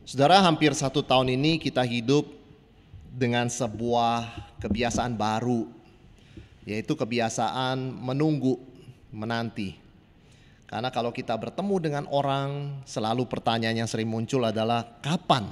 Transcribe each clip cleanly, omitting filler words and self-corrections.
Saudara, hampir 1 tahun ini kita hidup dengan sebuah kebiasaan baru, yaitu kebiasaan menunggu, menanti. Karena kalau kita bertemu dengan orang, selalu pertanyaan yang sering muncul adalah kapan?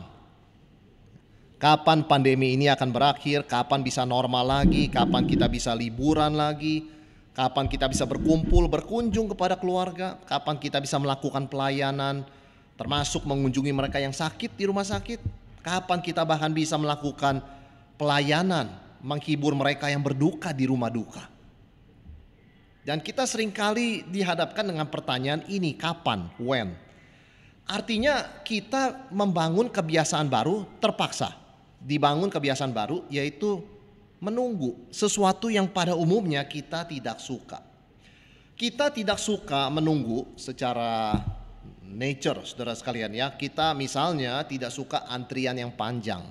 Kapan pandemi ini akan berakhir? Kapan bisa normal lagi? Kapan kita bisa liburan lagi? Kapan kita bisa berkumpul, berkunjung kepada keluarga? Kapan kita bisa melakukan pelayanan, termasuk mengunjungi mereka yang sakit di rumah sakit? Kapan kita bahkan bisa melakukan pelayanan, menghibur mereka yang berduka di rumah duka? Dan kita seringkali dihadapkan dengan pertanyaan ini, kapan, when? Artinya kita membangun kebiasaan baru terpaksa. Dibangun kebiasaan baru yaitu menunggu sesuatu yang pada umumnya kita tidak suka. Kita tidak suka menunggu secara nature, saudara sekalian ya. Kita misalnya tidak suka antrian yang panjang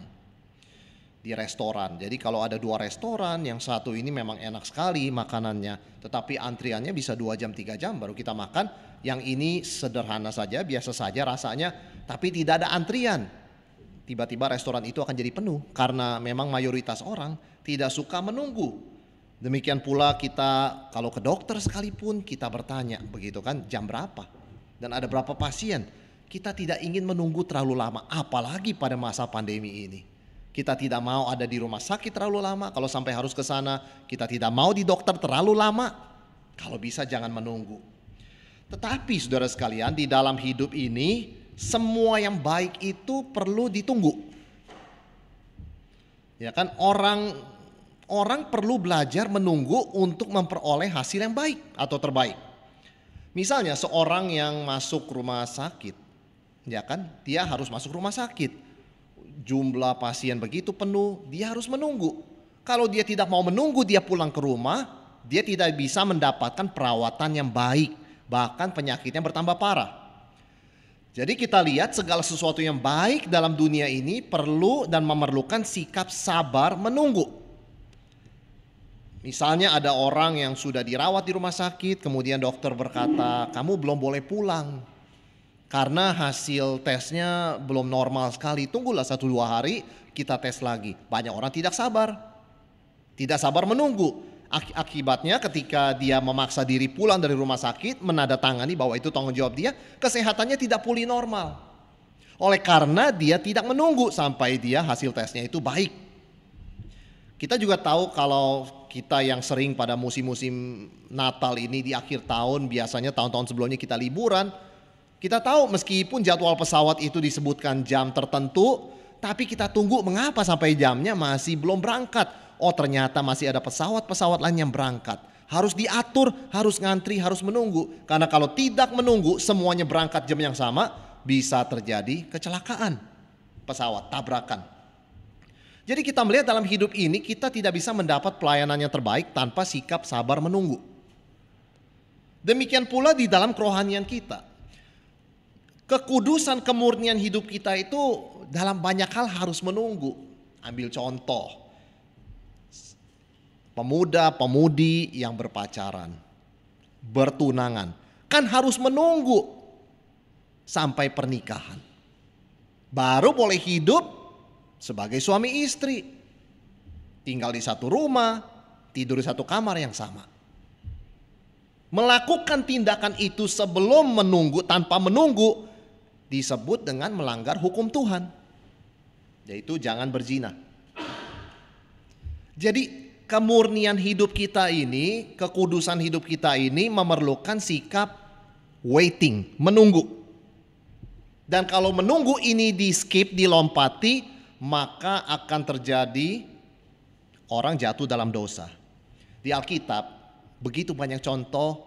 di restoran. Jadi kalau ada 2 restoran, yang satu ini memang enak sekali makanannya, tetapi antriannya bisa 2 jam 3 jam baru kita makan. Yang ini sederhana saja, biasa saja rasanya, tapi tidak ada antrian. Tiba-tiba restoran itu akan jadi penuh karena memang mayoritas orang tidak suka menunggu. Demikian pula kita kalau ke dokter sekalipun kita bertanya, begitu kan, jam berapa? Dan ada berapa pasien? Kita tidak ingin menunggu terlalu lama, apalagi pada masa pandemi ini. Kita tidak mau ada di rumah sakit terlalu lama. Kalau sampai harus ke sana, kita tidak mau di dokter terlalu lama. Kalau bisa jangan menunggu. Tetapi saudara sekalian, di dalam hidup ini semua yang baik itu perlu ditunggu. Ya kan, orang perlu belajar menunggu untuk memperoleh hasil yang baik atau terbaik. Misalnya seorang yang masuk rumah sakit, ya kan, dia harus masuk rumah sakit. Jumlah pasien begitu penuh, dia harus menunggu. Kalau dia tidak mau menunggu, dia pulang ke rumah, dia tidak bisa mendapatkan perawatan yang baik, bahkan penyakitnya bertambah parah. Jadi kita lihat segala sesuatu yang baik dalam dunia ini perlu dan memerlukan sikap sabar menunggu. Misalnya ada orang yang sudah dirawat di rumah sakit, kemudian dokter berkata, kamu belum boleh pulang karena hasil tesnya belum normal sekali. Tunggulah 1-2 hari kita tes lagi. Banyak orang tidak sabar menunggu. Akibatnya ketika dia memaksa diri pulang dari rumah sakit, menandatangani bahwa itu tanggung jawab dia, kesehatannya tidak pulih normal. Oleh karena dia tidak menunggu sampai dia hasil tesnya itu baik. Kita juga tahu kalau kita yang sering pada musim-musim Natal ini di akhir tahun, biasanya tahun-tahun sebelumnya kita liburan. Kita tahu meskipun jadwal pesawat itu disebutkan jam tertentu, tapi kita tunggu mengapa sampai jamnya masih belum berangkat. Oh ternyata masih ada pesawat-pesawat lain yang berangkat. Harus diatur, harus ngantri, harus menunggu. Karena kalau tidak menunggu semuanya berangkat jam yang sama, bisa terjadi kecelakaan pesawat, tabrakan. Jadi kita melihat dalam hidup ini kita tidak bisa mendapat pelayanan yang terbaik tanpa sikap sabar menunggu. Demikian pula di dalam kerohanian kita. Kekudusan, kemurnian hidup kita itu dalam banyak hal harus menunggu. Ambil contoh, pemuda-pemudi yang berpacaran, bertunangan, kan harus menunggu sampai pernikahan. Baru boleh hidup sebagai suami istri. Tinggal di satu rumah, tidur di satu kamar yang sama. Melakukan tindakan itu sebelum menunggu, tanpa menunggu, disebut dengan melanggar hukum Tuhan, yaitu jangan berzina. Jadi kemurnian hidup kita ini, kekudusan hidup kita ini memerlukan sikap waiting, menunggu. Dan kalau menunggu ini di skip, dilompati, maka akan terjadi orang jatuh dalam dosa. Di Alkitab begitu banyak contoh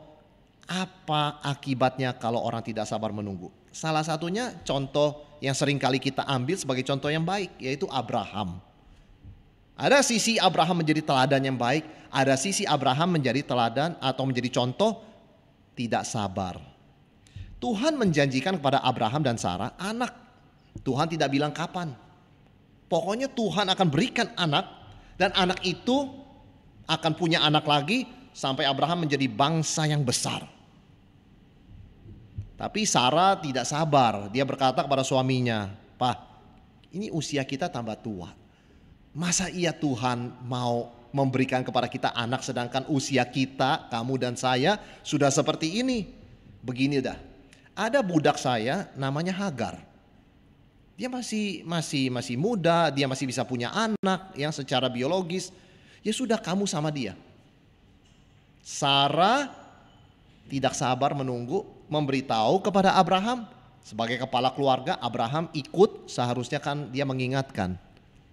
apa akibatnya kalau orang tidak sabar menunggu. Salah satunya contoh yang sering kali kita ambil sebagai contoh yang baik, yaitu Abraham. Ada sisi Abraham menjadi teladan yang baik, ada sisi Abraham menjadi teladan atau menjadi contoh tidak sabar. Tuhan menjanjikan kepada Abraham dan Sarah anak. Tuhan tidak bilang kapan. Pokoknya Tuhan akan berikan anak, dan anak itu akan punya anak lagi sampai Abraham menjadi bangsa yang besar. Tapi Sarah tidak sabar. Dia berkata kepada suaminya, "Pak, ini usia kita tambah tua. Masa iya Tuhan mau memberikan kepada kita anak sedangkan usia kita, kamu dan saya sudah seperti ini?" Begini dah. Ada budak saya namanya Hagar. Dia masih muda, dia masih bisa punya anak yang secara biologis. Ya sudah, kamu sama dia. Sarah tidak sabar menunggu, memberitahu kepada Abraham. Sebagai kepala keluarga, Abraham ikut, seharusnya kan dia mengingatkan.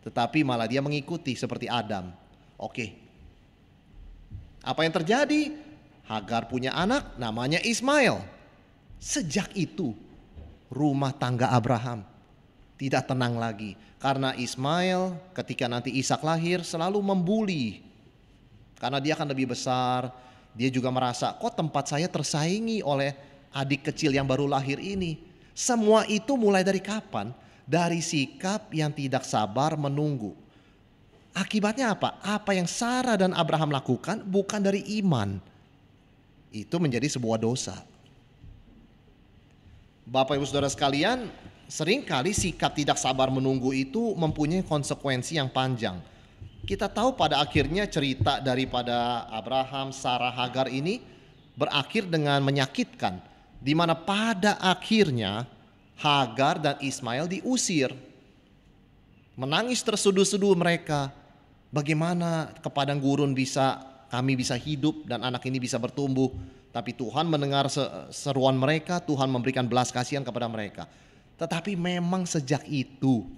Tetapi malah dia mengikuti seperti Adam. Oke. Apa yang terjadi? Hagar punya anak namanya Ismail. Sejak itu rumah tangga Abraham tidak tenang lagi. Karena Ismail ketika nanti Ishak lahir selalu membuli. Karena dia akan lebih besar. Dia juga merasa, kok tempat saya tersaingi oleh adik kecil yang baru lahir ini. Semua itu mulai dari kapan? Dari sikap yang tidak sabar menunggu. Akibatnya apa? Apa yang Sarah dan Abraham lakukan bukan dari iman. Itu menjadi sebuah dosa. Bapak Ibu Saudara sekalian, seringkali sikap tidak sabar menunggu itu mempunyai konsekuensi yang panjang. Kita tahu pada akhirnya cerita daripada Abraham, Sarah, Hagar ini berakhir dengan menyakitkan. Di mana pada akhirnya Hagar dan Ismail diusir. Menangis terseduh-seduh mereka. Bagaimana ke padang gurun kami bisa hidup dan anak ini bisa bertumbuh. Tapi Tuhan mendengar seruan mereka, Tuhan memberikan belas kasihan kepada mereka. Tetapi memang sejak itu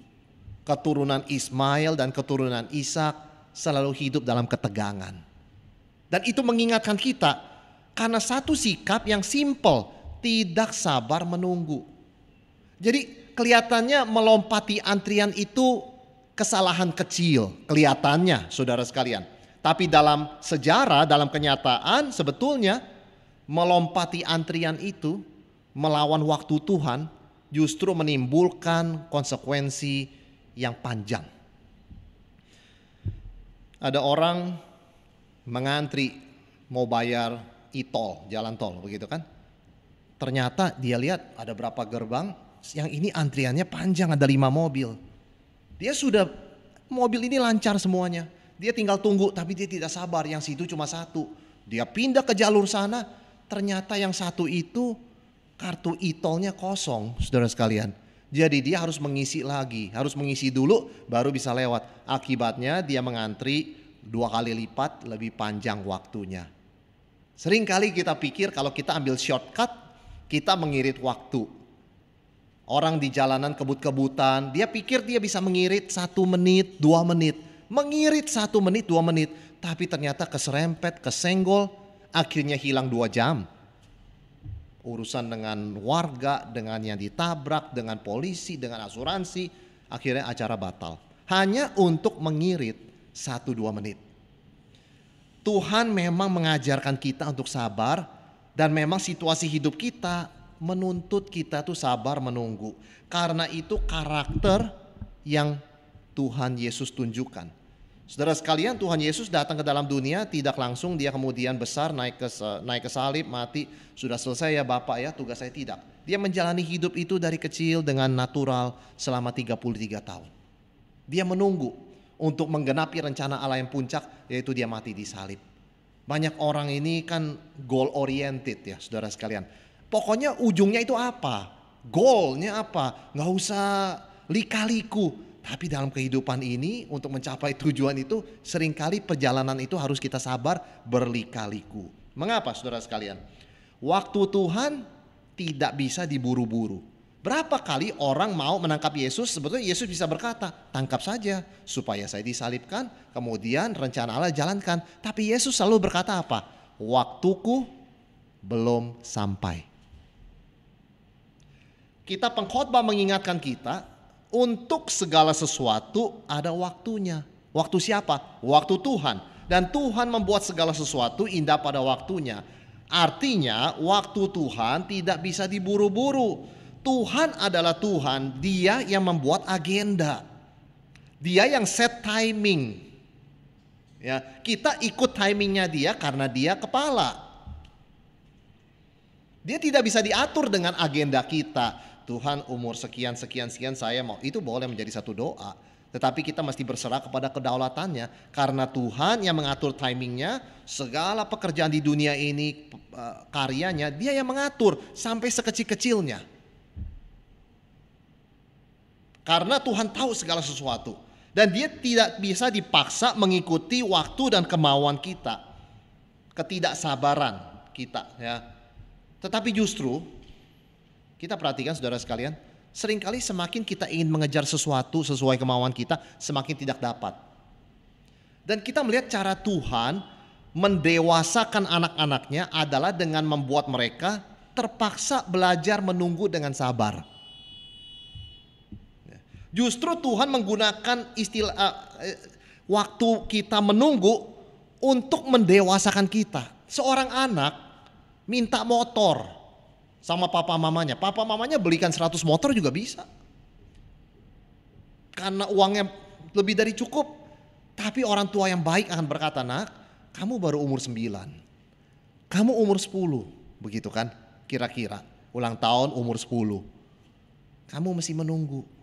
keturunan Ismail dan keturunan Ishak selalu hidup dalam ketegangan. Dan itu mengingatkan kita karena satu sikap yang simple, tidak sabar menunggu. Jadi kelihatannya melompati antrian itu kesalahan kecil, kelihatannya saudara sekalian. Tapi dalam sejarah, dalam kenyataan sebetulnya melompati antrian itu melawan waktu Tuhan justru menimbulkan konsekuensi yang panjang. Ada orang mengantri mau bayar e-tol, jalan tol begitu kan. Ternyata dia lihat ada berapa gerbang, yang ini antriannya panjang, ada 5 mobil. Dia sudah, mobil ini lancar semuanya. Dia tinggal tunggu tapi dia tidak sabar, yang situ cuma satu. Dia pindah ke jalur sana, ternyata yang satu itu kartu e-tolnya kosong, saudara sekalian. Jadi dia harus mengisi lagi, harus mengisi dulu baru bisa lewat. Akibatnya dia mengantri 2 kali lipat lebih panjang waktunya. Seringkali kita pikir kalau kita ambil shortcut, kita mengirit waktu. Orang di jalanan kebut-kebutan, dia pikir dia bisa mengirit 1 menit, 2 menit. Mengirit 1 menit, 2 menit. Tapi ternyata keserempet, kesenggol, akhirnya hilang 2 jam. Urusan dengan warga, dengan yang ditabrak, dengan polisi, dengan asuransi, akhirnya acara batal. Hanya untuk mengirit 1-2 menit. Tuhan memang mengajarkan kita untuk sabar, dan memang situasi hidup kita menuntut kita tuh sabar menunggu. Karena itu karakter yang Tuhan Yesus tunjukkan. Saudara sekalian, Tuhan Yesus datang ke dalam dunia tidak langsung dia kemudian besar naik ke salib, mati, sudah selesai ya Bapak ya, tugas saya, tidak. Dia menjalani hidup itu dari kecil dengan natural selama 33 tahun. Dia menunggu untuk menggenapi rencana Allah yang puncak, yaitu dia mati di salib. Banyak orang ini kan goal oriented ya saudara sekalian. Pokoknya ujungnya itu apa? Goalnya apa? Gak usah lika-liku. Tapi dalam kehidupan ini untuk mencapai tujuan itu seringkali perjalanan itu harus kita sabar berlika-liku. Mengapa saudara sekalian? Waktu Tuhan tidak bisa diburu-buru. Berapa kali orang mau menangkap Yesus, sebetulnya Yesus bisa berkata, tangkap saja supaya saya disalibkan, kemudian rencana Allah jalankan. Tapi Yesus selalu berkata apa? Waktuku belum sampai. Kita pengkhotbah mengingatkan kita, untuk segala sesuatu ada waktunya. Waktu siapa? Waktu Tuhan. Dan Tuhan membuat segala sesuatu indah pada waktunya. Artinya waktu Tuhan tidak bisa diburu-buru. Tuhan adalah Tuhan, Dia yang membuat agenda. Dia yang set timing. Ya, kita ikut timingnya Dia karena Dia kepala. Dia tidak bisa diatur dengan agenda kita. Tuhan umur sekian saya mau, itu boleh menjadi satu doa. Tetapi kita mesti berserah kepada kedaulatannya, karena Tuhan yang mengatur timingnya, segala pekerjaan di dunia ini, karyanya Dia yang mengatur sampai sekecil-kecilnya. Karena Tuhan tahu segala sesuatu dan Dia tidak bisa dipaksa mengikuti waktu dan kemauan kita, ketidaksabaran kita ya. Tetapi justru kita perhatikan saudara sekalian, seringkali semakin kita ingin mengejar sesuatu sesuai kemauan kita, semakin tidak dapat. Dan kita melihat cara Tuhan mendewasakan anak-anaknya adalah dengan membuat mereka terpaksa belajar menunggu dengan sabar. Justru Tuhan menggunakan waktu kita menunggu untuk mendewasakan kita. Seorang anak minta motor sama papa mamanya. Papa mamanya belikan 100 motor juga bisa. Karena uangnya lebih dari cukup. Tapi orang tua yang baik akan berkata, nak, kamu baru umur 9. Kamu umur 10. Begitu kan? Kira-kira. Ulang tahun umur 10. Kamu mesti menunggu.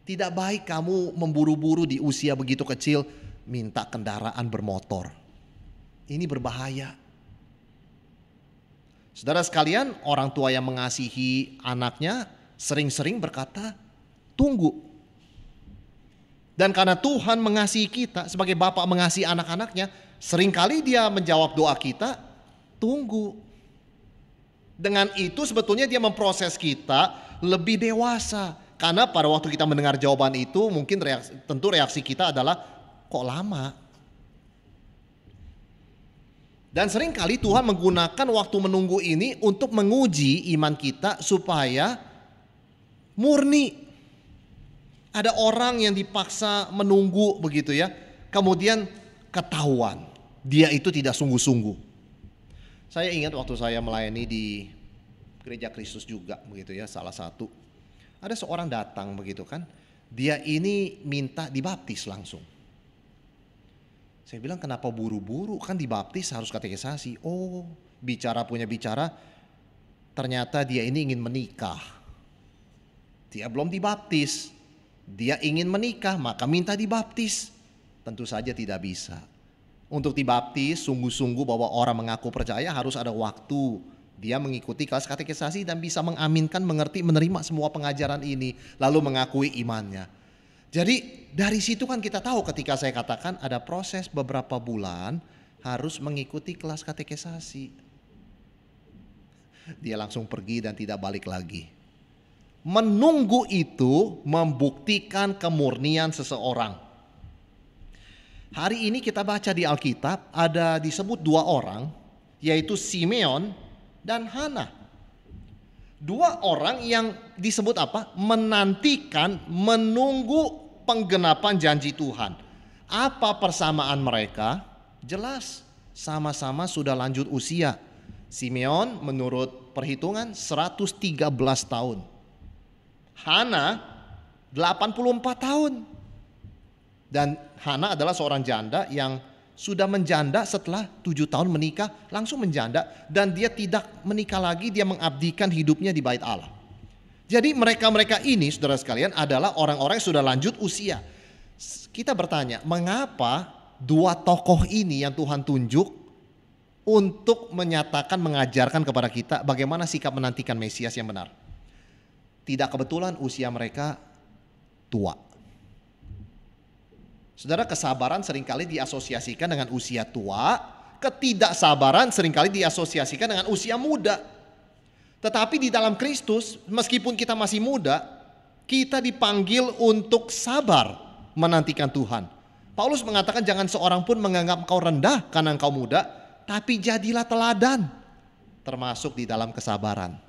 Tidak baik kamu memburu-buru di usia begitu kecil minta kendaraan bermotor. Ini berbahaya. Saudara sekalian, orang tua yang mengasihi anaknya sering-sering berkata, tunggu. Dan karena Tuhan mengasihi kita, sebagai bapak mengasihi anak-anaknya, seringkali Dia menjawab doa kita, tunggu. Dengan itu sebetulnya Dia memproses kita lebih dewasa. Karena pada waktu kita mendengar jawaban itu, mungkin tentu reaksi kita adalah, kok lama? Dan seringkali Tuhan menggunakan waktu menunggu ini untuk menguji iman kita supaya murni. Ada orang yang dipaksa menunggu begitu ya, kemudian ketahuan dia itu tidak sungguh-sungguh. Saya ingat waktu saya melayani di Gereja Kristus juga begitu ya, salah satu. Ada seorang datang begitu kan, dia ini minta dibaptis langsung. Saya bilang, kenapa buru-buru, kan dibaptis harus katekisasi. Oh, punya bicara, ternyata dia ini ingin menikah. Dia belum dibaptis, dia ingin menikah, maka minta dibaptis. Tentu saja tidak bisa. Untuk dibaptis sungguh-sungguh bahwa orang mengaku percaya harus ada waktu. Dia mengikuti kelas katekisasi dan bisa mengaminkan, mengerti, menerima semua pengajaran ini, lalu mengakui imannya. Jadi dari situ kan kita tahu, ketika saya katakan ada proses beberapa bulan harus mengikuti kelas katekisasi. Dia langsung pergi dan tidak balik lagi. Menunggu itu membuktikan kemurnian seseorang. Hari ini kita baca di Alkitab ada disebut 2 orang, yaitu Simeon dan Hana. 2 orang yang disebut apa? Menantikan, menunggu penggenapan janji Tuhan. Apa persamaan mereka? Jelas, sama-sama sudah lanjut usia. Simeon menurut perhitungan 113 tahun. Hana 84 tahun. Dan Hana adalah seorang janda yang sudah menjanda setelah 7 tahun menikah, langsung menjanda, dan dia tidak menikah lagi, dia mengabdikan hidupnya di bait Allah. Jadi mereka-mereka ini saudara sekalian adalah orang-orang yang sudah lanjut usia. Kita bertanya, mengapa 2 tokoh ini yang Tuhan tunjuk untuk menyatakan, mengajarkan kepada kita bagaimana sikap menantikan Mesias yang benar? Tidak kebetulan usia mereka tua. Saudara, kesabaran seringkali diasosiasikan dengan usia tua, ketidaksabaran seringkali diasosiasikan dengan usia muda. Tetapi di dalam Kristus, meskipun kita masih muda, kita dipanggil untuk sabar menantikan Tuhan. Paulus mengatakan, jangan seorang pun menganggap engkau rendah karena engkau muda, tapi jadilah teladan, termasuk di dalam kesabaran.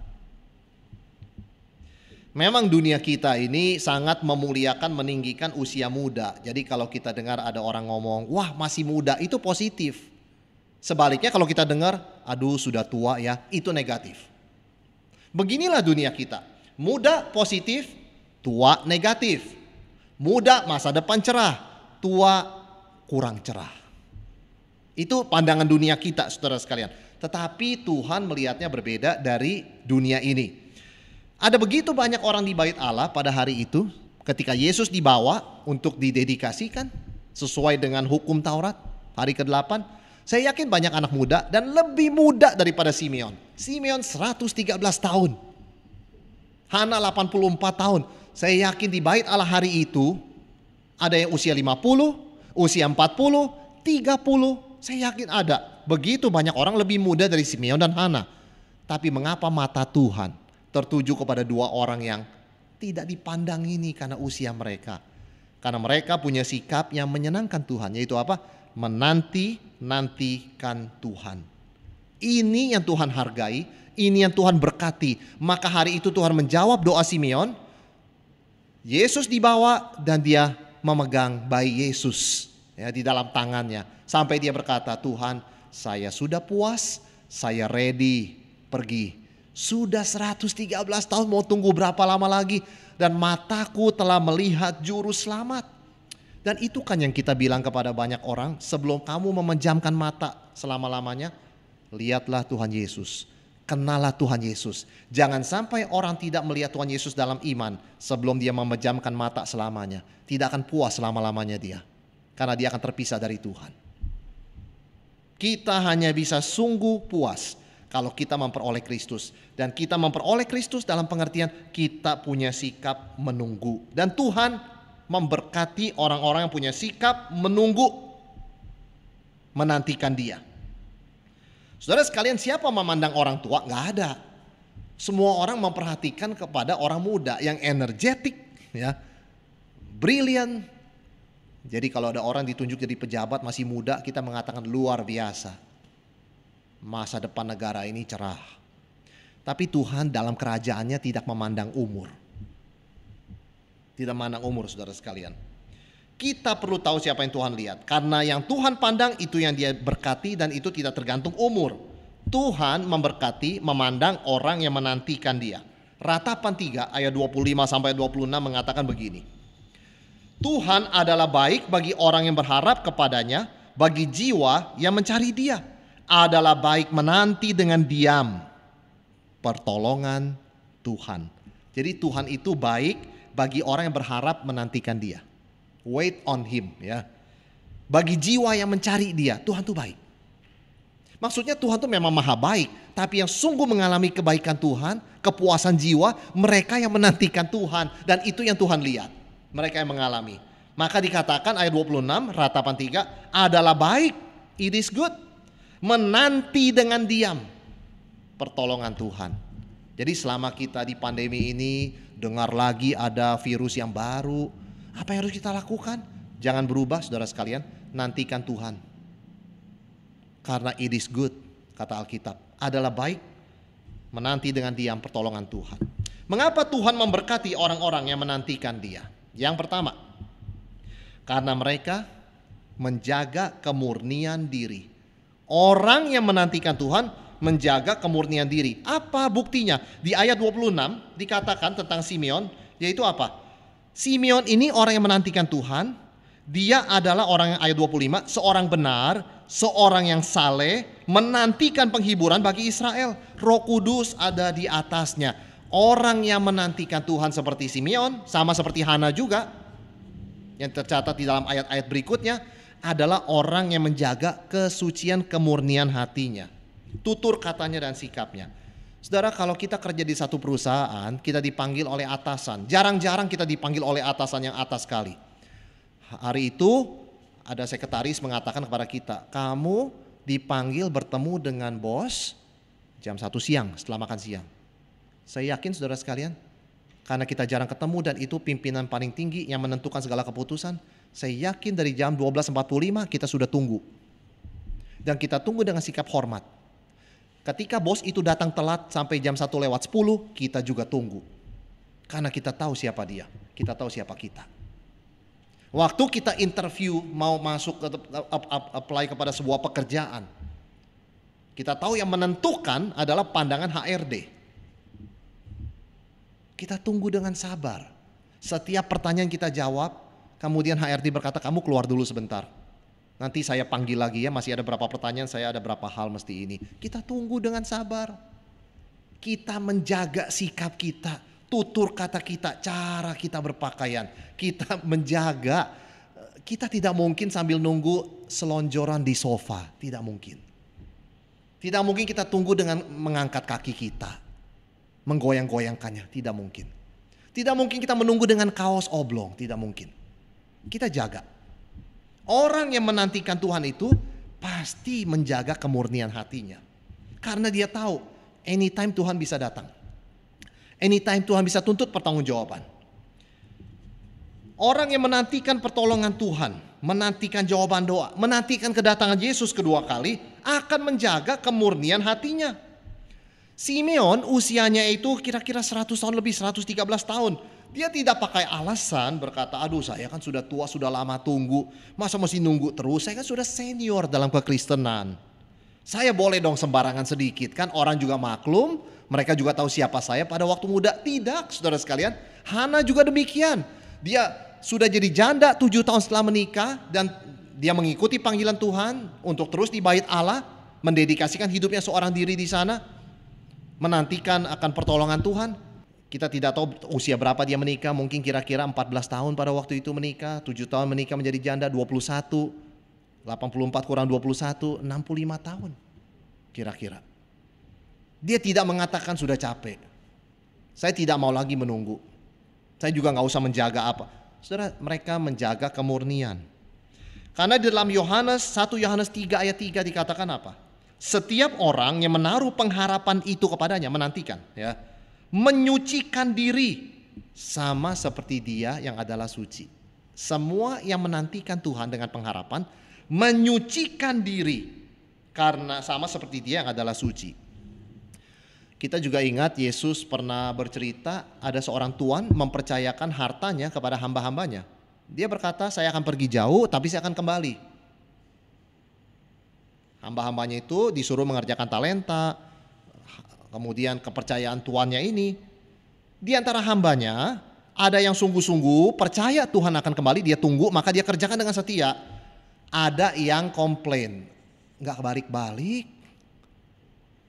Memang dunia kita ini sangat memuliakan, meninggikan usia muda. Jadi kalau kita dengar ada orang ngomong, wah masih muda, itu positif. Sebaliknya kalau kita dengar, aduh sudah tua ya, itu negatif. Beginilah dunia kita. Muda positif, tua negatif. Muda masa depan cerah, tua kurang cerah. Itu pandangan dunia kita saudara sekalian. Tetapi Tuhan melihatnya berbeda dari dunia ini. Ada begitu banyak orang di bait Allah pada hari itu ketika Yesus dibawa untuk didedikasikan sesuai dengan hukum Taurat hari ke-8. Saya yakin banyak anak muda dan lebih muda daripada Simeon. Simeon 113 tahun. Hana 84 tahun. Saya yakin di bait Allah hari itu ada yang usia 50, usia 40, 30. Saya yakin ada. Begitu banyak orang lebih muda dari Simeon dan Hana. Tapi mengapa mata Tuhan tertuju kepada dua orang yang tidak dipandang ini karena usia mereka? Karena mereka punya sikap yang menyenangkan Tuhan, yaitu apa? Menanti-nantikan Tuhan. Ini yang Tuhan hargai, ini yang Tuhan berkati. Maka hari itu Tuhan menjawab doa Simeon. Yesus dibawa dan dia memegang bayi Yesus ya, di dalam tangannya. Sampai dia berkata, Tuhan, saya sudah puas, saya ready pergi. Sudah 113 tahun, mau tunggu berapa lama lagi? Dan mataku telah melihat juru selamat. Dan itu kan yang kita bilang kepada banyak orang, sebelum kamu memejamkan mata selama-lamanya, lihatlah Tuhan Yesus. Kenalah Tuhan Yesus. Jangan sampai orang tidak melihat Tuhan Yesus dalam iman sebelum dia memejamkan mata selamanya. Tidak akan puas selama-lamanya dia. Karena dia akan terpisah dari Tuhan. Kita hanya bisa sungguh puas kalau kita memperoleh Kristus. Dan kita memperoleh Kristus dalam pengertian kita punya sikap menunggu. Dan Tuhan memberkati orang-orang yang punya sikap menunggu, menantikan dia. Saudara sekalian, siapa memandang orang tua? Gak ada. Semua orang memperhatikan kepada orang muda yang energetik, ya, brilian. Jadi kalau ada orang ditunjuk jadi pejabat masih muda, kita mengatakan luar biasa. Masa depan negara ini cerah. Tapi Tuhan dalam kerajaannya tidak memandang umur. Tidak memandang umur, saudara sekalian. Kita perlu tahu siapa yang Tuhan lihat. Karena yang Tuhan pandang itu yang dia berkati dan itu tidak tergantung umur. Tuhan memberkati, memandang orang yang menantikan dia. Ratapan 3 ayat 25 sampai 26 mengatakan begini. Tuhan adalah baik bagi orang yang berharap kepadanya, bagi jiwa yang mencari dia. Adalah baik menanti dengan diam pertolongan Tuhan. Jadi Tuhan itu baik bagi orang yang berharap menantikan dia. Wait on him, ya. Bagi jiwa yang mencari dia, Tuhan itu baik. Maksudnya Tuhan itu memang maha baik, tapi yang sungguh mengalami kebaikan Tuhan, kepuasan jiwa, mereka yang menantikan Tuhan. Dan itu yang Tuhan lihat, mereka yang mengalami. Maka dikatakan ayat 26, ratapan 3, adalah baik, it is good. Menanti dengan diam pertolongan Tuhan. Jadi selama kita di pandemi ini, dengar lagi ada virus yang baru, apa yang harus kita lakukan? Jangan berubah, saudara sekalian. Nantikan Tuhan. Karena it is good, kata Alkitab. Adalah baik menanti dengan diam pertolongan Tuhan. Mengapa Tuhan memberkati orang-orang yang menantikan dia? Yang pertama, karena mereka menjaga kemurnian diri. Orang yang menantikan Tuhan menjaga kemurnian diri. Apa buktinya? Di ayat 26 dikatakan tentang Simeon, yaitu apa? Simeon ini orang yang menantikan Tuhan. Dia adalah orang yang ayat 25, seorang benar, seorang yang saleh, menantikan penghiburan bagi Israel. Roh Kudus ada di atasnya. Orang yang menantikan Tuhan seperti Simeon, sama seperti Hana juga, yang tercatat di dalam ayat-ayat berikutnya, adalah orang yang menjaga kesucian kemurnian hatinya. Tutur katanya dan sikapnya. Saudara, kalau kita kerja di satu perusahaan, kita dipanggil oleh atasan. Jarang-jarang kita dipanggil oleh atasan yang atas sekali. Hari itu ada sekretaris mengatakan kepada kita, kamu dipanggil bertemu dengan bos jam 1 siang setelah makan siang. Saya yakin saudara sekalian, karena kita jarang ketemu dan itu pimpinan paling tinggi yang menentukan segala keputusan. Saya yakin dari jam 12.45 kita sudah tunggu. Dan kita tunggu dengan sikap hormat. Ketika bos itu datang telat sampai jam 1:10, kita juga tunggu. Karena kita tahu siapa dia, kita tahu siapa kita. Waktu kita interview mau masuk ke apply kepada sebuah pekerjaan, kita tahu yang menentukan adalah pandangan HRD. Kita tunggu dengan sabar. Setiap pertanyaan kita jawab, kemudian HRD berkata, kamu keluar dulu sebentar. Nanti saya panggil lagi ya, masih ada berapa pertanyaan, saya ada berapa hal mesti ini. Kita tunggu dengan sabar. Kita menjaga sikap kita, tutur kata kita, cara kita berpakaian. Kita menjaga, kita tidak mungkin sambil nunggu selonjoran di sofa, tidak mungkin. Tidak mungkin kita tunggu dengan mengangkat kaki kita, menggoyang-goyangkannya, tidak mungkin. Tidak mungkin kita menunggu dengan kaos oblong, tidak mungkin. Kita jaga. Orang yang menantikan Tuhan itu pasti menjaga kemurnian hatinya. Karena dia tahu anytime Tuhan bisa datang. Anytime Tuhan bisa tuntut pertanggungjawaban. Orang yang menantikan pertolongan Tuhan, menantikan jawaban doa, menantikan kedatangan Yesus kedua kali, akan menjaga kemurnian hatinya. Simeon usianya itu kira-kira 100 tahun lebih, 113 tahun. Dia tidak pakai alasan berkata, aduh saya kan sudah tua, sudah lama tunggu. Masa mesti nunggu terus, saya kan sudah senior dalam kekristenan. Saya boleh dong sembarangan sedikit, kan orang juga maklum. Mereka juga tahu siapa saya pada waktu muda. Tidak, saudara sekalian. Hana juga demikian. Dia sudah jadi janda 7 tahun setelah menikah. Dan dia mengikuti panggilan Tuhan untuk terus di bait Allah. Mendedikasikan hidupnya seorang diri di sana. Menantikan akan pertolongan Tuhan. Kita tidak tahu usia berapa dia menikah. Mungkin kira-kira 14 tahun pada waktu itu menikah. 7 tahun menikah menjadi janda 21. 84 kurang 21, 65 tahun kira-kira. Dia tidak mengatakan sudah capek. Saya tidak mau lagi menunggu. Saya juga gak usah menjaga apa. Saudara, mereka menjaga kemurnian. Karena di dalam Yohanes 1 Yohanes 3 ayat 3 dikatakan apa? Setiap orang yang menaruh pengharapan itu kepadanya, menantikan ya, menyucikan diri sama seperti dia yang adalah suci. Semua yang menantikan Tuhan dengan pengharapan menyucikan diri karena sama seperti dia yang adalah suci. Kita juga ingat Yesus pernah bercerita ada seorang tuan mempercayakan hartanya kepada hamba-hambanya. Dia berkata, saya akan pergi jauh tapi saya akan kembali. Hamba-hambanya itu disuruh mengerjakan talenta, kemudian kepercayaan tuannya ini. Di antara hambanya ada yang sungguh-sungguh percaya Tuhan akan kembali, dia tunggu maka dia kerjakan dengan setia. Ada yang komplain, gak balik-balik.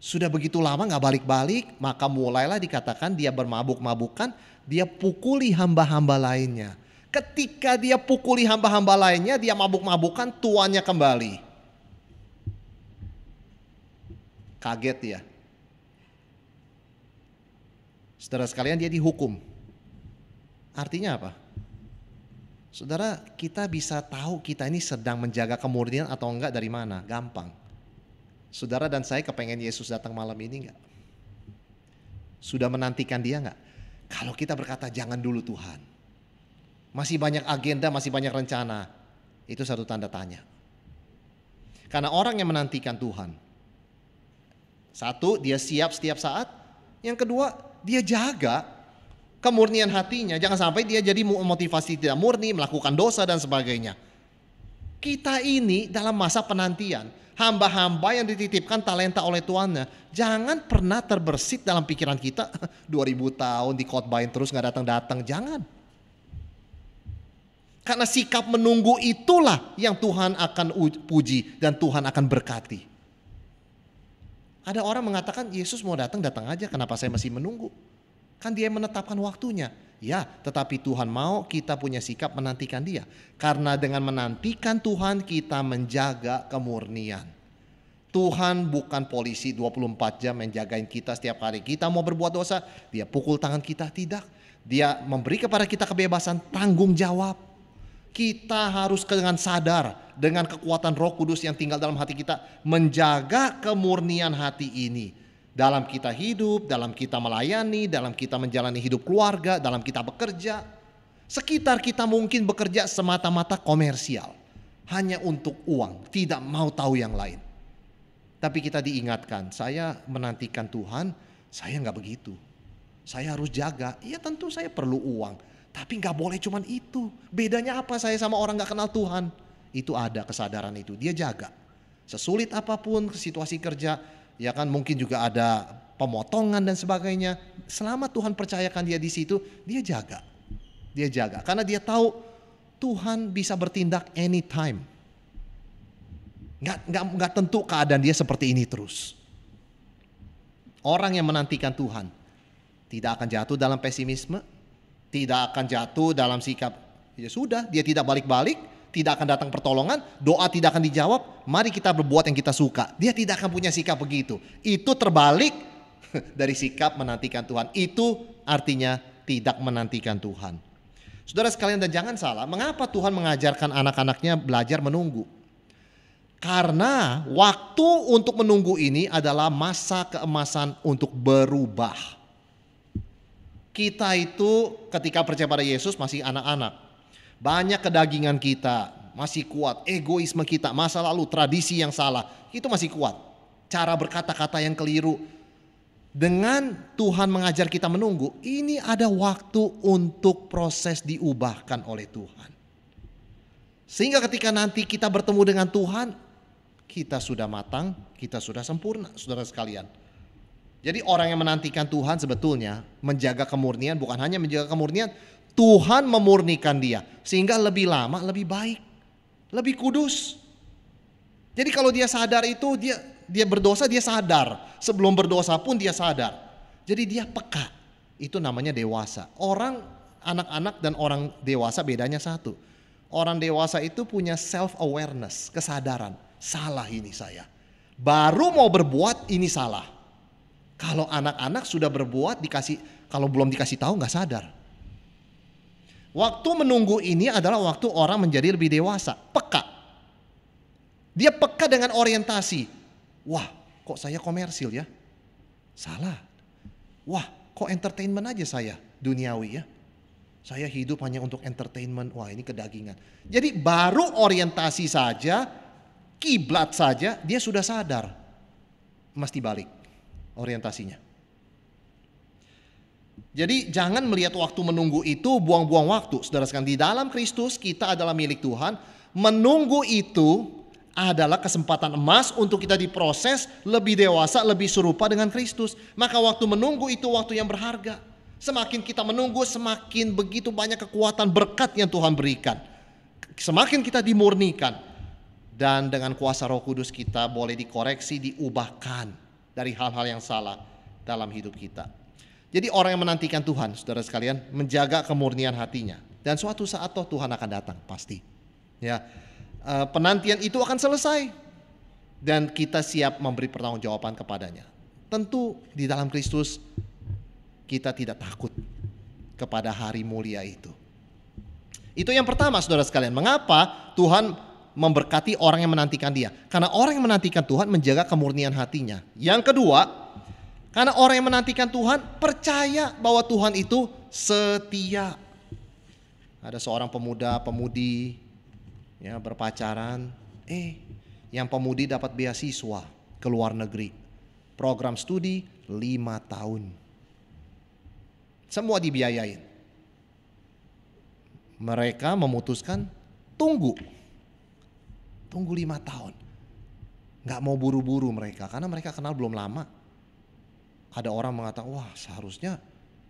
Sudah begitu lama gak balik-balik, maka mulailah dikatakan dia bermabuk-mabukan, dia pukuli hamba-hamba lainnya. Ketika dia pukuli hamba-hamba lainnya, dia mabuk-mabukan, tuannya kembali. Kaget ya. Saudara sekalian, dia dihukum. Artinya apa? Saudara, kita bisa tahu kita ini sedang menjaga kemurnian atau enggak dari mana? Gampang. Saudara dan saya kepengen Yesus datang malam ini enggak? Sudah menantikan dia enggak? Kalau kita berkata jangan dulu Tuhan, masih banyak agenda, masih banyak rencana, itu satu tanda tanya. Karena orang yang menantikan Tuhan, satu, dia siap setiap saat. Yang kedua, dia jaga kemurnian hatinya. Jangan sampai dia jadi motivasi tidak murni, melakukan dosa dan sebagainya. Kita ini dalam masa penantian, hamba-hamba yang dititipkan talenta oleh tuannya, jangan pernah terbersit dalam pikiran kita 2000 tahun dikhotbahin terus gak datang-datang. Jangan. Karena sikap menunggu itulah yang Tuhan akan puji dan Tuhan akan berkati. Ada orang mengatakan Yesus mau datang, datang aja, kenapa saya masih menunggu? Kan dia menetapkan waktunya. Ya, tetapi Tuhan mau kita punya sikap menantikan dia. Karena dengan menantikan Tuhan kita menjaga kemurnian. Tuhan bukan polisi 24 jam menjagain kita setiap hari. Kita mau berbuat dosa, dia pukul tangan kita, tidak. Dia memberi kepada kita kebebasan tanggung jawab. Kita harus dengan sadar dengan kekuatan Roh Kudus yang tinggal dalam hati kita menjaga kemurnian hati ini. Dalam kita hidup, dalam kita melayani, dalam kita menjalani hidup keluarga, dalam kita bekerja. Sekitar kita mungkin bekerja semata-mata komersial. Hanya untuk uang, tidak mau tahu yang lain. Tapi kita diingatkan, saya menantikan Tuhan, saya gak begitu. Saya harus jaga, iya tentu saya perlu uang. Tapi gak boleh cuman itu. Bedanya apa saya sama orang gak kenal Tuhan? Itu ada kesadaran itu, dia jaga. Sesulit apapun situasi kerja, ya kan mungkin juga ada pemotongan dan sebagainya. Selama Tuhan percayakan dia di situ, dia jaga. Dia jaga, karena dia tahu Tuhan bisa bertindak anytime. Gak tentu keadaan dia seperti ini terus. Orang yang menantikan Tuhan tidak akan jatuh dalam pesimisme, tidak akan jatuh dalam sikap, ya sudah, dia tidak balik-balik, tidak akan datang pertolongan, doa tidak akan dijawab, mari kita berbuat yang kita suka. Dia tidak akan punya sikap begitu. Itu terbalik dari sikap menantikan Tuhan. Itu artinya tidak menantikan Tuhan. Saudara sekalian, dan jangan salah, mengapa Tuhan mengajarkan anak-anaknya belajar menunggu? Karena waktu untuk menunggu ini adalah masa keemasan untuk berubah. Kita itu ketika percaya pada Yesus masih anak-anak. Banyak kedagingan kita masih kuat, egoisme kita, masa lalu, tradisi yang salah, itu masih kuat. Cara berkata-kata yang keliru. Dengan Tuhan mengajar kita menunggu, ini ada waktu untuk proses diubahkan oleh Tuhan. Sehingga ketika nanti kita bertemu dengan Tuhan, kita sudah matang, kita sudah sempurna, saudara sekalian. Jadi orang yang menantikan Tuhan sebetulnya menjaga kemurnian, bukan hanya menjaga kemurnian, Tuhan memurnikan dia. Sehingga lebih lama, lebih baik, lebih kudus. Jadi kalau dia sadar itu, dia berdosa, dia sadar. Sebelum berdosa pun dia sadar. Jadi dia peka. Itu namanya dewasa. Orang anak-anak dan orang dewasa bedanya satu. Orang dewasa itu punya self awareness, kesadaran. Salah ini saya. Baru mau berbuat ini salah. Kalau anak-anak sudah berbuat kalau belum dikasih tahu nggak sadar. Waktu menunggu ini adalah waktu orang menjadi lebih dewasa, peka. Dia peka dengan orientasi. Wah, kok saya komersil ya? Salah. Wah, kok entertainment aja saya, duniawi ya? Saya hidup hanya untuk entertainment. Wah, ini kedagingan. Jadi baru orientasi saja, kiblat saja, dia sudah sadar. Mesti balik orientasinya. Jadi jangan melihat waktu menunggu itu buang-buang waktu. Saudara sekalian, di dalam Kristus kita adalah milik Tuhan. Menunggu itu adalah kesempatan emas untuk kita diproses lebih dewasa, lebih serupa dengan Kristus. Maka waktu menunggu itu waktu yang berharga. Semakin kita menunggu, semakin begitu banyak kekuatan berkat yang Tuhan berikan. Semakin kita dimurnikan. Dan dengan kuasa Roh Kudus kita boleh dikoreksi, diubahkan dari hal-hal yang salah dalam hidup kita. Jadi orang yang menantikan Tuhan, saudara sekalian, menjaga kemurnian hatinya. Dan suatu saat toh Tuhan akan datang, pasti. Ya, penantian itu akan selesai. Dan kita siap memberi pertanggungjawaban kepadanya. Tentu di dalam Kristus kita tidak takut kepada hari mulia itu. Itu yang pertama, saudara sekalian. Mengapa Tuhan memberkati orang yang menantikan dia? Karena orang yang menantikan Tuhan menjaga kemurnian hatinya. Yang kedua, karena orang yang menantikan Tuhan percaya bahwa Tuhan itu setia. Ada seorang pemuda-pemudi ya, berpacaran. Yang pemudi dapat beasiswa ke luar negeri. Program studi 5 tahun. Semua dibiayain. Mereka memutuskan tunggu 5 tahun. Gak mau buru-buru mereka, karena mereka kenal belum lama. Ada orang mengatakan, wah seharusnya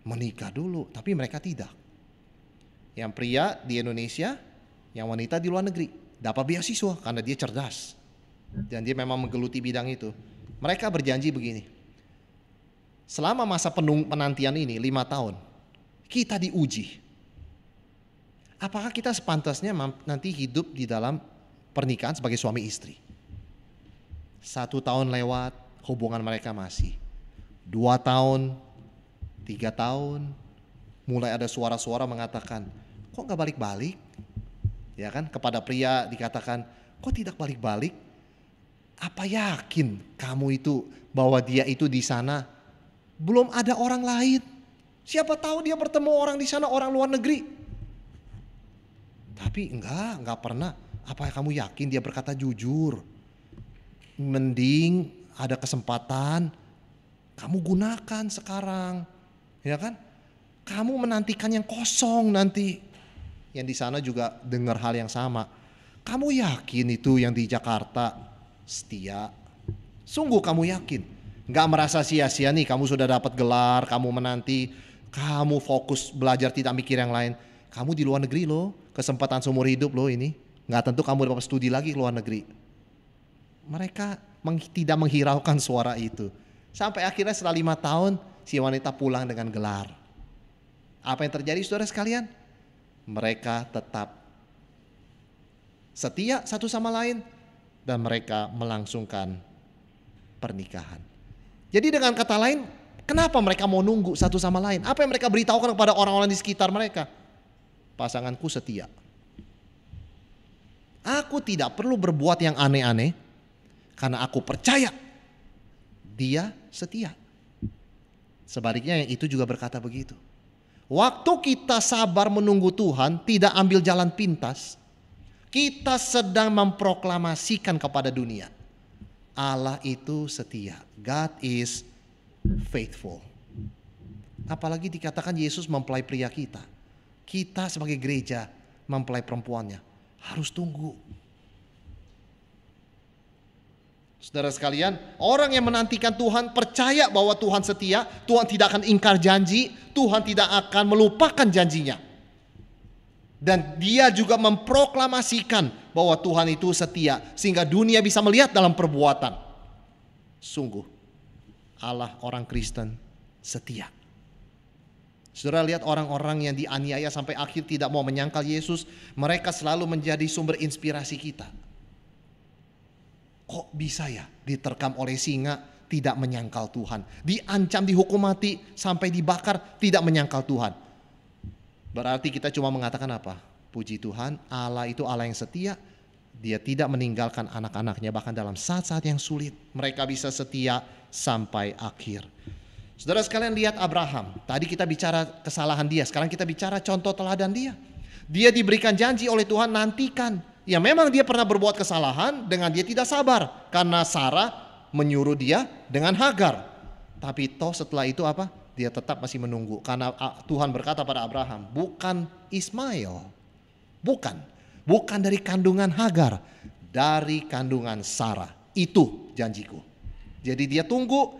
menikah dulu, tapi mereka tidak. Yang pria di Indonesia, yang wanita di luar negeri, dapat beasiswa karena dia cerdas. Dan dia memang menggeluti bidang itu. Mereka berjanji begini, selama masa penantian ini 5 tahun, kita diuji. Apakah kita sepantasnya nanti hidup di dalam pernikahan sebagai suami istri? 1 tahun lewat, hubungan mereka masih. 2 tahun, 3 tahun, mulai ada suara-suara mengatakan, kok gak balik-balik? Ya kan, kepada pria dikatakan, kok tidak balik-balik? Apa yakin kamu itu bahwa dia itu di sana belum ada orang lain? Siapa tahu dia bertemu orang di sana, orang luar negeri. Tapi enggak pernah. Apa kamu yakin dia berkata jujur? Mending ada kesempatan, kamu gunakan sekarang, ya kan? Kamu menantikan yang kosong nanti. Yang di sana juga dengar hal yang sama. Kamu yakin itu yang di Jakarta setia? Sungguh kamu yakin? Gak merasa sia-sia nih, kamu sudah dapat gelar, kamu menanti, kamu fokus belajar tidak mikir yang lain. Kamu di luar negeri loh, kesempatan seumur hidup loh ini. Gak tentu kamu dapat studi lagi ke luar negeri. Mereka tidak menghiraukan suara itu. Sampai akhirnya setelah 5 tahun si wanita pulang dengan gelar. Apa yang terjadi saudara sekalian? Mereka tetap setia satu sama lain dan mereka melangsungkan pernikahan. Jadi dengan kata lain, kenapa mereka mau nunggu satu sama lain? Apa yang mereka beritahukan kepada orang-orang di sekitar mereka? Pasanganku setia. Aku tidak perlu berbuat yang aneh-aneh karena aku percaya dia setia. Sebaliknya yang itu juga berkata begitu. Waktu kita sabar menunggu Tuhan, tidak ambil jalan pintas, kita sedang memproklamasikan kepada dunia, Allah itu setia. God is faithful. Apalagi dikatakan Yesus mempelai pria kita. Kita sebagai gereja mempelai perempuannya. Harus tunggu. Saudara sekalian, orang yang menantikan Tuhan percaya bahwa Tuhan setia, Tuhan tidak akan ingkar janji, Tuhan tidak akan melupakan janjinya. Dan dia juga memproklamasikan bahwa Tuhan itu setia, sehingga dunia bisa melihat dalam perbuatan. Sungguh, Allah orang Kristen setia. Saudara lihat orang-orang yang dianiaya sampai akhir tidak mau menyangkal Yesus, mereka selalu menjadi sumber inspirasi kita. Kok bisa ya diterkam oleh singa tidak menyangkal Tuhan. Diancam dihukum mati sampai dibakar tidak menyangkal Tuhan. Berarti kita cuma mengatakan apa? Puji Tuhan, Allah itu Allah yang setia. Dia tidak meninggalkan anak-anaknya bahkan dalam saat-saat yang sulit. Mereka bisa setia sampai akhir. Saudara sekalian lihat Abraham. Tadi kita bicara kesalahan dia. Sekarang kita bicara contoh teladan dia. Dia diberikan janji oleh Tuhan, nantikan. Ya memang dia pernah berbuat kesalahan dengan dia tidak sabar. Karena Sarah menyuruh dia dengan Hagar. Tapi toh setelah itu apa? Dia tetap masih menunggu. Karena Tuhan berkata pada Abraham, bukan Ismail. Bukan dari kandungan Hagar. Dari kandungan Sarah. Itu janjiku. Jadi dia tunggu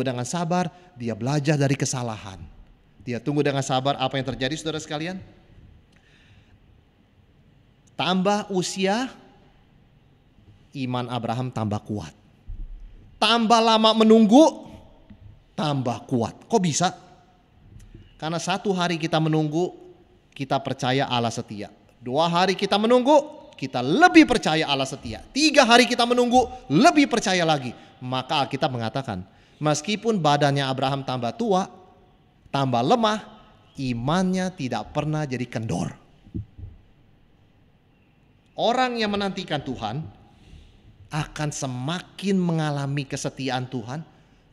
dengan sabar. Dia belajar dari kesalahan. Dia tunggu dengan sabar. Apa yang terjadi saudara sekalian? Tambah usia, iman Abraham tambah kuat. Tambah lama menunggu, tambah kuat. Kok bisa? Karena 1 hari kita menunggu, kita percaya Allah setia. 2 hari kita menunggu, kita lebih percaya Allah setia. 3 hari kita menunggu, lebih percaya lagi. Maka kita mengatakan, meskipun badannya Abraham tambah tua, tambah lemah, imannya tidak pernah jadi kendor. Orang yang menantikan Tuhan akan semakin mengalami kesetiaan Tuhan,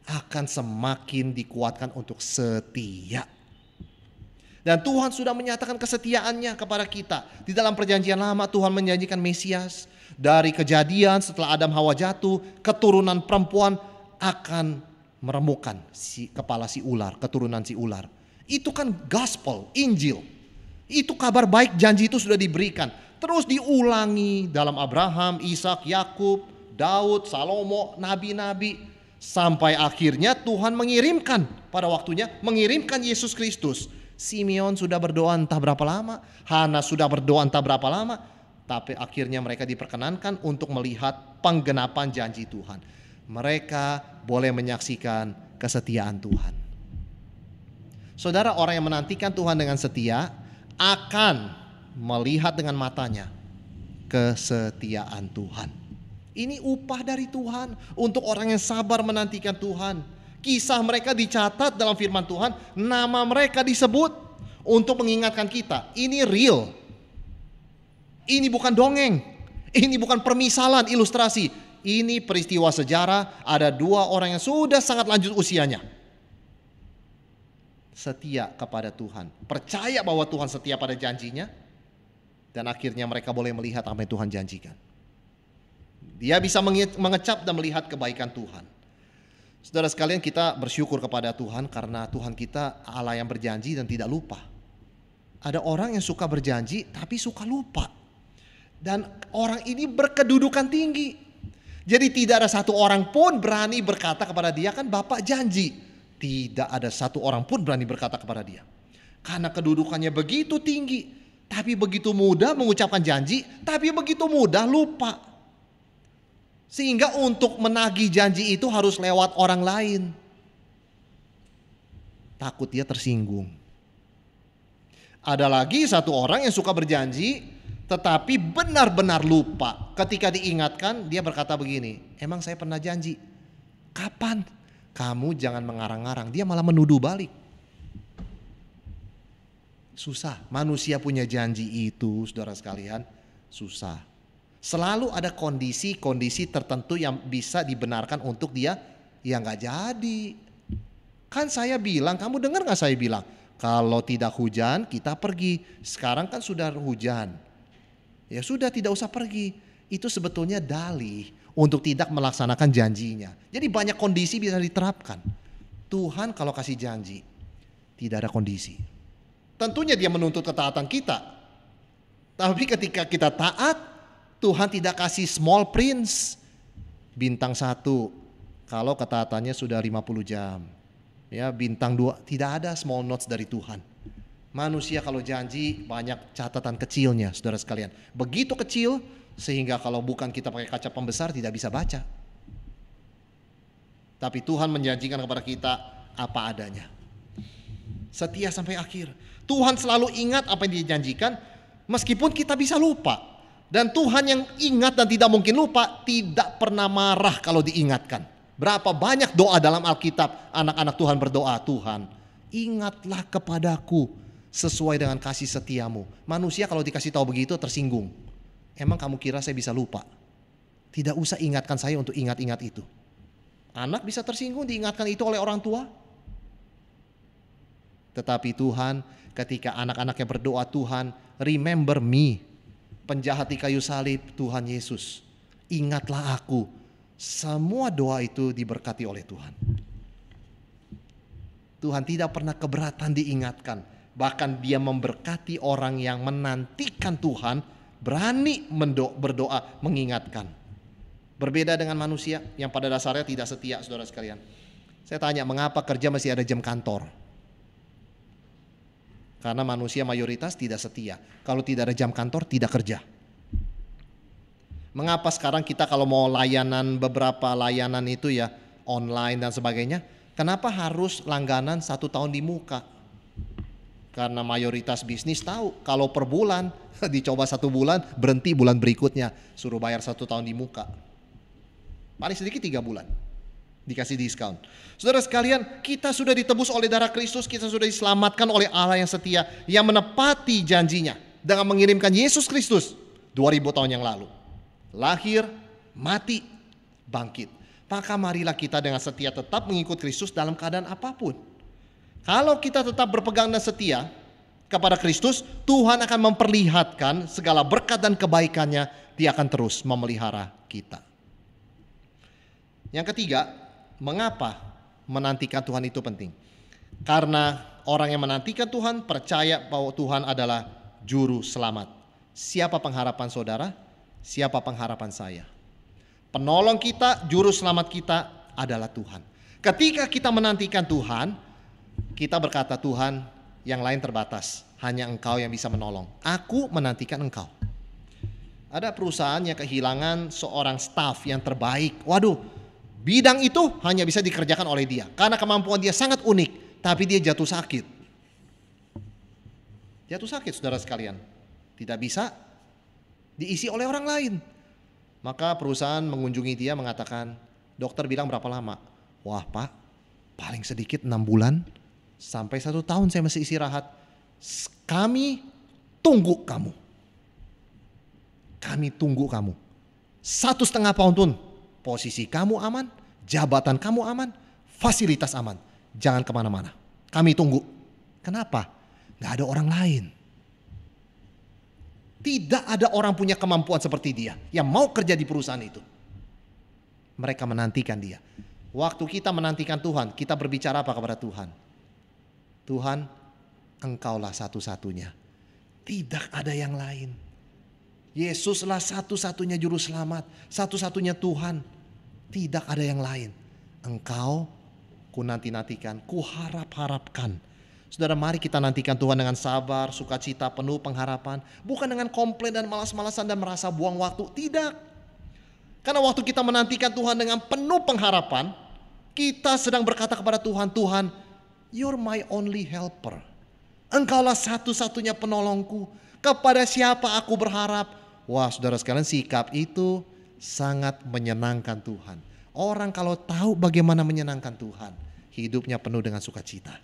akan semakin dikuatkan untuk setia. Dan Tuhan sudah menyatakan kesetiaannya kepada kita. Di dalam perjanjian lama Tuhan menjanjikan Mesias. Dari kejadian setelah Adam Hawa jatuh, keturunan perempuan akan meremukkan kepala si ular, keturunan si ular. Itu kan gospel, Injil. Itu kabar baik, janji itu sudah diberikan. Terus diulangi dalam Abraham, Ishak, Yakub, Daud, Salomo, nabi-nabi. Sampai akhirnya Tuhan mengirimkan pada waktunya, mengirimkan Yesus Kristus. Simeon sudah berdoa entah berapa lama, Hana sudah berdoa entah berapa lama. Tapi akhirnya mereka diperkenankan untuk melihat penggenapan janji Tuhan. Mereka boleh menyaksikan kesetiaan Tuhan. Saudara, orang yang menantikan Tuhan dengan setia akan melihat dengan matanya kesetiaan Tuhan. Ini upah dari Tuhan untuk orang yang sabar menantikan Tuhan. Kisah mereka dicatat dalam firman Tuhan, nama mereka disebut untuk mengingatkan kita. Ini real. Ini bukan dongeng. Ini bukan permisalan, ilustrasi. Ini peristiwa sejarah. Ada 2 orang yang sudah sangat lanjut usianya. Setia kepada Tuhan. Percaya bahwa Tuhan setia pada janjinya. Dan akhirnya mereka boleh melihat apa yang Tuhan janjikan. Dia bisa mengecap dan melihat kebaikan Tuhan. Saudara sekalian, kita bersyukur kepada Tuhan karena Tuhan kita Allah yang berjanji dan tidak lupa. Ada orang yang suka berjanji tapi suka lupa. Dan orang ini berkedudukan tinggi. Jadi tidak ada satu orang pun berani berkata kepada dia, kan Bapak janji. Tidak ada satu orang pun berani berkata kepada dia. Karena kedudukannya begitu tinggi. Tapi begitu mudah mengucapkan janji, tapi begitu mudah lupa. Sehingga untuk menagih janji itu harus lewat orang lain. takut dia tersinggung. Ada lagi satu orang yang suka berjanji tetapi benar-benar lupa. Ketika diingatkan dia berkata begini, emang saya pernah janji? Kapan? Kamu jangan mengarang-arang. Dia malah menuduh balik. Susah, manusia punya janji itu saudara sekalian, susah. Selalu ada kondisi-kondisi tertentu yang bisa dibenarkan untuk dia, ya gak jadi. Kan saya bilang, kamu dengar gak saya bilang? Kalau tidak hujan kita pergi. Sekarang kan sudah hujan. Ya sudah, tidak usah pergi. Itu sebetulnya dalih untuk tidak melaksanakan janjinya. Jadi banyak kondisi bisa diterapkan. Tuhan kalau kasih janji tidak ada kondisi. Tentunya dia menuntut ketaatan kita. Tapi ketika kita taat, Tuhan tidak kasih small prints. Bintang 1 kalau ketaatannya sudah 50 jam. Ya, bintang 2 tidak ada small notes dari Tuhan. Manusia kalau janji banyak catatan kecilnya saudara sekalian. Begitu kecil sehingga kalau bukan kita pakai kaca pembesar tidak bisa baca. Tapi Tuhan menjanjikan kepada kita apa adanya. Setia sampai akhir. Tuhan selalu ingat apa yang dijanjikan meskipun kita bisa lupa. Dan Tuhan yang ingat dan tidak mungkin lupa tidak pernah marah kalau diingatkan. Berapa banyak doa dalam Alkitab anak-anak Tuhan berdoa, Tuhan ingatlah kepadaku sesuai dengan kasih setiamu. Manusia kalau dikasih tahu begitu tersinggung. Emang kamu kira saya bisa lupa? Tidak usah ingatkan saya untuk ingat-ingat itu. Anak bisa tersinggung diingatkan itu oleh orang tua. Tetapi Tuhan ketika anak-anaknya berdoa, Tuhan remember me. Penjahat di kayu salib, Tuhan Yesus ingatlah aku. Semua doa itu diberkati oleh Tuhan. Tuhan tidak pernah keberatan diingatkan. Bahkan dia memberkati orang yang menantikan Tuhan, berani berdoa mengingatkan. Berbeda dengan manusia yang pada dasarnya tidak setia saudara sekalian. Saya tanya mengapa kerja masih ada jam kantor? Karena manusia mayoritas tidak setia. Kalau tidak ada jam kantor tidak kerja. Mengapa sekarang kita kalau mau layanan beberapa layanan itu ya online dan sebagainya, kenapa harus langganan 1 tahun di muka? Karena mayoritas bisnis tahu kalau per bulan dicoba 1 bulan berhenti bulan berikutnya suruh bayar 1 tahun di muka. Paling sedikit 3 bulan dikasih diskon. Saudara sekalian, kita sudah ditebus oleh darah Kristus, kita sudah diselamatkan oleh Allah yang setia yang menepati janjinya dengan mengirimkan Yesus Kristus 2000 tahun yang lalu. Lahir, mati, bangkit. Maka marilah kita dengan setia tetap mengikut Kristus dalam keadaan apapun. Kalau kita tetap berpegang dan setia kepada Kristus, Tuhan akan memperlihatkan segala berkat dan kebaikannya. Dia akan terus memelihara kita. Yang ketiga, mengapa menantikan Tuhan itu penting? Karena orang yang menantikan Tuhan percaya bahwa Tuhan adalah juru selamat. Siapa pengharapan saudara? Siapa pengharapan saya? Penolong kita, juru selamat kita adalah Tuhan. Ketika kita menantikan Tuhan, kita berkata, Tuhan yang lain terbatas, hanya Engkau yang bisa menolong. Aku menantikan Engkau. Ada perusahaan yang kehilangan seorang staf yang terbaik. Waduh, bidang itu hanya bisa dikerjakan oleh dia. Karena kemampuan dia sangat unik, tapi dia jatuh sakit. Jatuh sakit saudara sekalian. Tidak bisa diisi oleh orang lain. Maka perusahaan mengunjungi dia mengatakan, dokter bilang berapa lama? Wah Pak, paling sedikit 6 bulan sampai 1 tahun saya masih istirahat. Kami tunggu kamu. Kami tunggu kamu. 1,5 tahun pun posisi kamu aman, jabatan kamu aman, fasilitas aman. Jangan kemana-mana. Kami tunggu. Kenapa? Gak ada orang lain. Tidak ada orang punya kemampuan seperti dia yang mau kerja di perusahaan itu. Mereka menantikan dia. Waktu kita menantikan Tuhan, kita berbicara apa kepada Tuhan? Tuhan, Engkaulah satu-satunya. Tidak ada yang lain. Yesuslah satu-satunya juru selamat, satu-satunya Tuhan. Tidak ada yang lain. Engkau ku nanti-nantikan, ku harap-harapkan. Saudara, mari kita nantikan Tuhan dengan sabar, sukacita, penuh pengharapan. Bukan dengan komplain dan malas-malasan dan merasa buang waktu. Tidak. Karena waktu kita menantikan Tuhan dengan penuh pengharapan, kita sedang berkata kepada Tuhan, Tuhan, You're my only helper. Engkaulah satu-satunya penolongku. Kepada siapa aku berharap? Wah, saudara sekalian, sikap itu sangat menyenangkan Tuhan. Orang kalau tahu bagaimana menyenangkan Tuhan, hidupnya penuh dengan sukacita.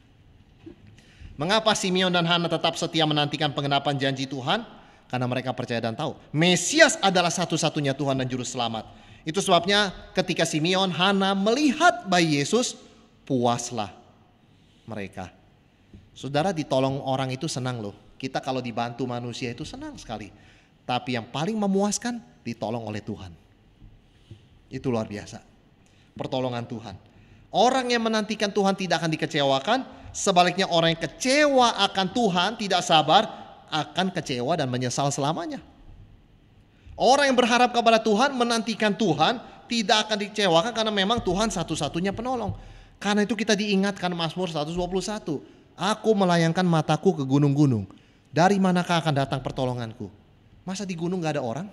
Mengapa Simeon dan Hana tetap setia menantikan penggenapan janji Tuhan? Karena mereka percaya dan tahu Mesias adalah satu-satunya Tuhan dan Juru Selamat. Itu sebabnya ketika Simeon, Hana melihat bayi Yesus, puaslah mereka. Saudara, ditolong orang itu senang loh. Kita kalau dibantu manusia itu senang sekali. Tapi yang paling memuaskan, ditolong oleh Tuhan. Itu luar biasa. Pertolongan Tuhan. Orang yang menantikan Tuhan tidak akan dikecewakan. Sebaliknya orang yang kecewa akan Tuhan, tidak sabar, akan kecewa dan menyesal selamanya. Orang yang berharap kepada Tuhan, menantikan Tuhan, tidak akan dikecewakan karena memang Tuhan satu-satunya penolong. Karena itu kita diingatkan Mazmur 121. Aku melayangkan mataku ke gunung-gunung. Dari manakah akan datang pertolonganku? Masa di gunung gak ada orang?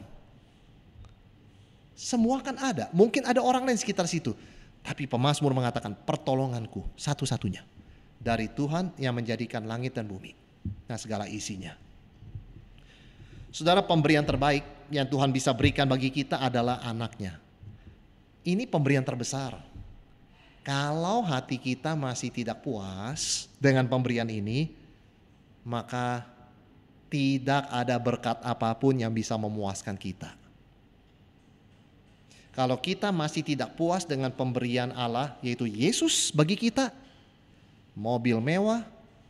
Semua kan ada. Mungkin ada orang lain sekitar situ. Tapi pemazmur mengatakan pertolonganku satu-satunya. Dari Tuhan yang menjadikan langit dan bumi. Nah, segala isinya. Saudara, pemberian terbaik yang Tuhan bisa berikan bagi kita adalah anaknya. Ini pemberian terbesar. Kalau hati kita masih tidak puas dengan pemberian ini, maka tidak ada berkat apapun yang bisa memuaskan kita. Kalau kita masih tidak puas dengan pemberian Allah, yaitu Yesus bagi kita, mobil mewah,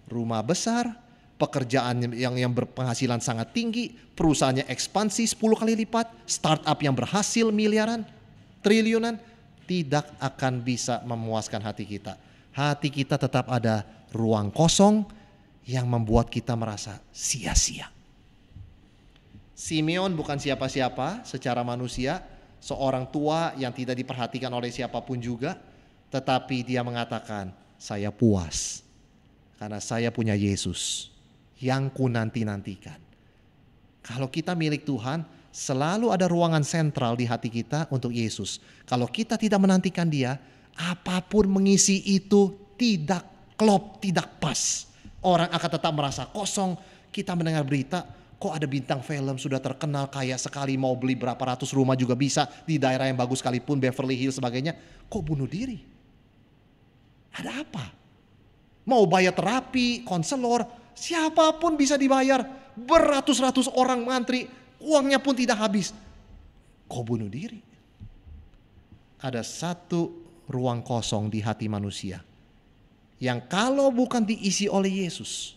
rumah besar, pekerjaan yang berpenghasilan sangat tinggi, perusahaannya ekspansi 10 kali lipat, startup yang berhasil miliaran, triliunan, tidak akan bisa memuaskan hati kita. Hati kita tetap ada ruang kosong yang membuat kita merasa sia-sia. Simeon bukan siapa-siapa secara manusia, seorang tua yang tidak diperhatikan oleh siapapun juga, tetapi dia mengatakan, saya puas karena saya punya Yesus yang ku nanti-nantikan. Kalau kita milik Tuhan, selalu ada ruangan sentral di hati kita untuk Yesus. Kalau kita tidak menantikan Dia, apapun mengisi itu tidak klop, tidak pas. Orang akan tetap merasa kosong. Kita mendengar berita, kok ada bintang film sudah terkenal kaya sekali, mau beli berapa ratus rumah juga bisa di daerah yang bagus sekalipun, Beverly Hills sebagainya. Kok bunuh diri? Ada apa? Mau bayar terapi, konselor, siapapun bisa dibayar. Beratus-ratus orang mantri, uangnya pun tidak habis. Kok bunuh diri? Ada satu ruang kosong di hati manusia yang kalau bukan diisi oleh Yesus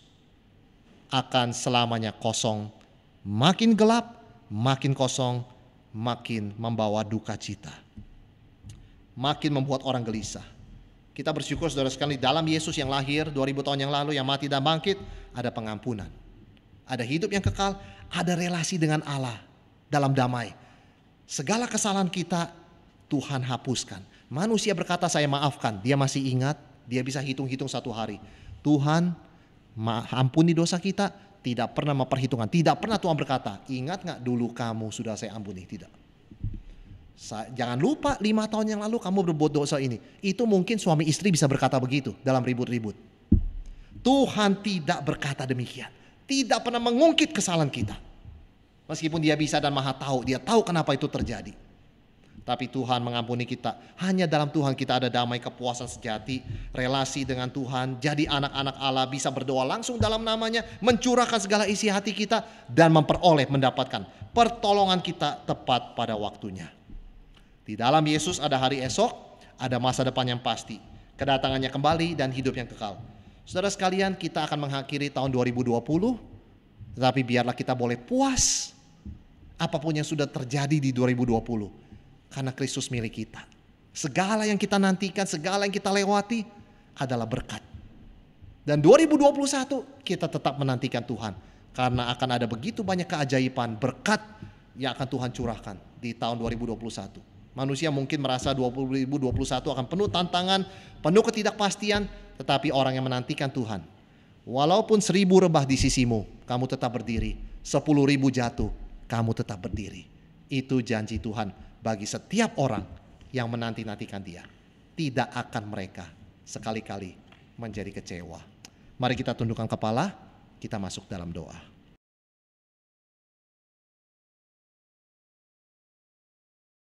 akan selamanya kosong, makin gelap, makin kosong, makin membawa duka cita, makin membuat orang gelisah. Kita bersyukur saudara sekali, dalam Yesus yang lahir 2000 tahun yang lalu, yang mati dan bangkit, ada pengampunan, ada hidup yang kekal, ada relasi dengan Allah dalam damai. Segala kesalahan kita Tuhan hapuskan. Manusia berkata saya maafkan, dia masih ingat, dia bisa hitung-hitung satu hari. Tuhan ampuni dosa kita, tidak pernah memperhitungkan. Tidak pernah Tuhan berkata, ingat gak dulu kamu sudah saya ampuni? Tidak. Jangan lupa 5 tahun yang lalu kamu berbuat dosa ini. Itu mungkin suami istri bisa berkata begitu dalam ribut-ribut. Tuhan tidak berkata demikian. Tidak pernah mengungkit kesalahan kita. Meskipun dia bisa dan maha tahu, dia tahu kenapa itu terjadi. Tapi Tuhan mengampuni kita. Hanya dalam Tuhan kita ada damai, kepuasan sejati, relasi dengan Tuhan, jadi anak-anak Allah, bisa berdoa langsung dalam namanya, mencurahkan segala isi hati kita, dan mendapatkan pertolongan kita tepat pada waktunya. Di dalam Yesus ada hari esok, ada masa depan yang pasti, kedatangannya kembali dan hidup yang kekal. Saudara sekalian, kita akan mengakhiri tahun 2020, tetapi biarlah kita boleh puas apapun yang sudah terjadi di 2020. Karena Kristus milik kita. Segala yang kita nantikan, segala yang kita lewati adalah berkat. Dan 2021 kita tetap menantikan Tuhan. Karena akan ada begitu banyak keajaiban, berkat yang akan Tuhan curahkan di tahun 2021. Manusia mungkin merasa 2021 akan penuh tantangan, penuh ketidakpastian. Tetapi orang yang menantikan Tuhan, walaupun 1000 rebah di sisimu, kamu tetap berdiri. 10.000 jatuh, kamu tetap berdiri. Itu janji Tuhan bagi setiap orang yang menanti-nantikan Dia. Tidak akan mereka sekali-kali menjadi kecewa. Mari kita tundukkan kepala, kita masuk dalam doa.